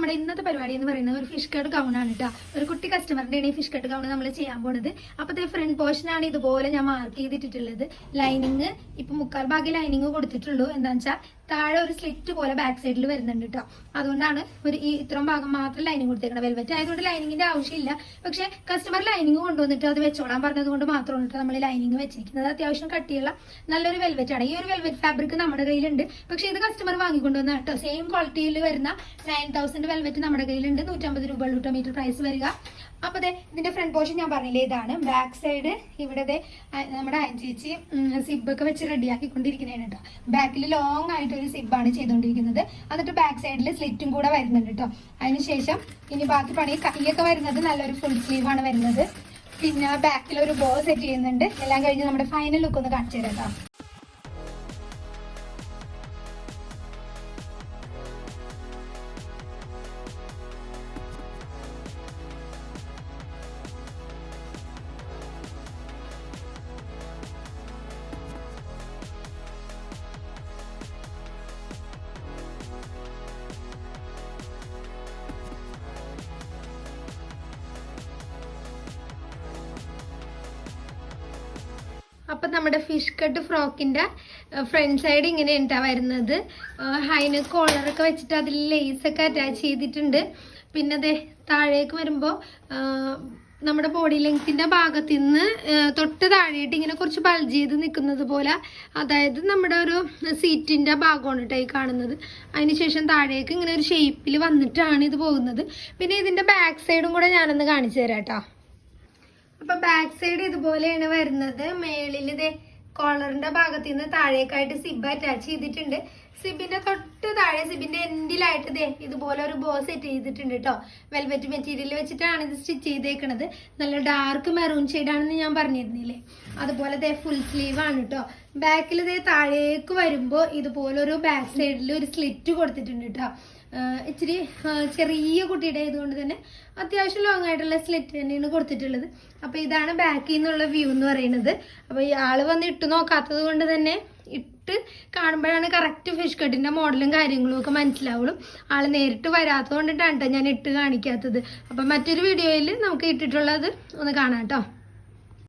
നമ്മുടെ ഇന്നത്തെ പരിപാടി എന്ന് പറയുന്നത് ഒരു ഫിഷ് കട്ട് ഗൗൺ ആണ് കേട്ടോ. ഒരു കുട്ടി കസ്റ്റമറിന്റെ ഈ ഫിഷ് കട്ട് ഗൗൺ നമ്മൾ ചെയ്യാൻ പോണത്. അപ്പത്തെ ഫ്രണ്ട് പോർഷൻ ആണ് ഇതുപോലെ ഞാൻ മാർക്ക് ചെയ്തിട്ടുള്ളത്. ലൈനിങ് ഇപ്പൊ 3/4 ഭാഗം ലൈനിങ് കൊടുത്തിട്ടുള്ളൂ. എന്താണെന്ന് വെച്ചാൽ താഴെ ഒരു സ്ലിറ്റ് പോലെ ബാക്ക് സൈഡിൽ വരുന്നുണ്ട് കേട്ടോ. അതുകൊണ്ടാണ് ഈ ഇത്രയും ഭാഗം മാത്രം ലൈനിങ് കൊടുത്തേക്കണം. വെൽവെറ്റ് ആയതുകൊണ്ട് ലൈനിങ്ങിന്റെ ആവശ്യമില്ല. പക്ഷെ കസ്റ്റമർ ലൈനിങ് കൊണ്ടുവന്നിട്ട് അത് വെച്ചോളാൻ പറഞ്ഞത് കൊണ്ട് മാത്രമാണ് കേട്ടോ നമ്മൾ ലൈനിങ് വെച്ചിരിക്കുന്നത്. അത്യാവശ്യം കട്ടിയുള്ള നല്ലൊരു വെൽവെറ്റ് ആണ്. ഈ ഒരു വെൽവെറ്റ് ഫാബ്രിക് നമ്മുടെ കയ്യിലുണ്ട്. പക്ഷെ ഇത് കസ്റ്റമർ വാങ്ങിക്കൊണ്ടുവന്ന കേട്ടോ. സെയിം ക്വാളിറ്റിയിൽ വരുന്ന 9000 വെൽവെറ്റ് നമ്മുടെ കയ്യിലുണ്ട്. 150 രൂപ മീറ്റർ പ്രൈസ് വരിക. അപ്പൊ ഇതിന്റെ ഫ്രണ്ട് പോർഷൻ ഞാൻ പറഞ്ഞില്ലേ, ഇതാണ്. ബാക്ക് സൈഡ് ഇവിടെ നമ്മുടെ ചേച്ചി സിബൊക്കെ വെച്ച് റെഡിയാക്കിക്കൊണ്ടിരിക്കുന്നതാണ് കേട്ടോ. ബാക്കിൽ ലോങ് ആയിട്ട് ഒരു സിബാണ് ചെയ്തുകൊണ്ടിരിക്കുന്നത്. എന്നിട്ട് ബാക്ക് സൈഡിൽ സ്ലിറ്റും കൂടെ വരുന്നുണ്ട് കേട്ടോ. അതിനുശേഷം ഇനി ബാക്കി പണി കൈയൊക്കെ വരുന്നത് നല്ലൊരു ഫുൾ സ്ലീവ് ആണ് വരുന്നത്. പിന്നെ ബാക്കിൽ ഒരു ബോ സെറ്റ് ചെയ്യുന്നുണ്ട്. എല്ലാം കഴിഞ്ഞ് നമ്മുടെ ഫൈനൽ ലുക്ക് ഒന്ന് കാണിച്ചു തരാം കേട്ടോ. അപ്പൊ നമ്മുടെ ഫിഷ് കട്ട് ഫ്രോക്കിന്റെ ഫ്രണ്ട് സൈഡ് ഇങ്ങനെ ഉണ്ടാ വരുന്നത്. ഹൈന് കോളറൊക്കെ വെച്ചിട്ട് അതിൽ ലേസൊക്കെ അറ്റാച്ച് ചെയ്തിട്ടുണ്ട്. പിന്നെ അതെ താഴേക്ക് വരുമ്പോൾ നമ്മുടെ ബോഡി ലെങ്ത്തിന്റെ ഭാഗത്ത് നിന്ന് തൊട്ട് താഴെയായിട്ട് ഇങ്ങനെ കുറച്ച് ബൾജ് ചെയ്ത് നിൽക്കുന്നത് പോലെ, അതായത് നമ്മുടെ ഒരു സീറ്റിന്റെ ഭാഗമാണ് കേട്ടോ ഈ കാണുന്നത്. അതിനുശേഷം താഴേക്ക് ഇങ്ങനെ ഒരു ഷേപ്പിൽ വന്നിട്ടാണ് ഇത് പോകുന്നത്. പിന്നെ ഇതിന്റെ ബാക്ക് സൈഡും കൂടെ ഞാനൊന്ന് കാണിച്ചു തരാം കേട്ടോ. അപ്പൊ ബാക്ക് സൈഡ് ഇതുപോലെയാണ് വരുന്നത്. മേളിൽ ഇതേ കോളറിന്റെ ഭാഗത്ത് നിന്ന് താഴേക്കായിട്ട് സിബ് അറ്റാച്ച് ചെയ്തിട്ടുണ്ട്. സിബിന്റെ തൊട്ട് താഴെ സിബിന്റെ എൻഡിലായിട്ട് ഇതേ ഇതുപോലെ ഒരു ബോ സെറ്റ് ചെയ്തിട്ടുണ്ട് കേട്ടോ. വെൽവെറ്റ് മെറ്റീരിയൽ വെച്ചിട്ടാണ് ഇത് സ്റ്റിച്ച് ചെയ്തേക്കണത്. നല്ല ഡാർക്ക് മെറൂൺ ഷെയ്ഡാണെന്ന് ഞാൻ പറഞ്ഞിരുന്നില്ലേ. അതുപോലെ ഇതേ ഫുൾ സ്ലീവ് ആണ് കേട്ടോ. ബാക്കിൽ ഇതേ താഴേക്ക് വരുമ്പോൾ ഇതുപോലെ ഒരു ബാക്ക് സൈഡിൽ ഒരു സ്ലിറ്റ് കൊടുത്തിട്ടുണ്ട് കേട്ടോ. ഇച്ചിരി ചെറിയ കുട്ടിയുടെ ആയതുകൊണ്ട് തന്നെ അത്യാവശ്യം ലോങ് ആയിട്ടുള്ള സ്ലിറ്റ് തന്നെയാണ് കൊടുത്തിട്ടുള്ളത്. അപ്പൊ ഇതാണ് ബാക്കിൽ നിന്നുള്ള വ്യൂ എന്ന് പറയുന്നത്. അപ്പൊ ഈ ആള് വന്ന് ഇട്ട് നോക്കാത്തത് കൊണ്ട് തന്നെ ഇട്ട് കാണുമ്പോഴാണ് കറക്റ്റ് ഫിഷ് കട്ടിന്റെ മോഡലും കാര്യങ്ങളും ഒക്കെ മനസ്സിലാവുള്ളൂ. ആള് നേരിട്ട് വരാത്തത് കൊണ്ടിട്ടാണ് കേട്ടോ ഞാൻ ഇട്ട് കാണിക്കാത്തത്. അപ്പൊ മറ്റൊരു വീഡിയോയിൽ നമുക്ക് ഇട്ടിട്ടുള്ളത് ഒന്ന് കാണാം കേട്ടോ.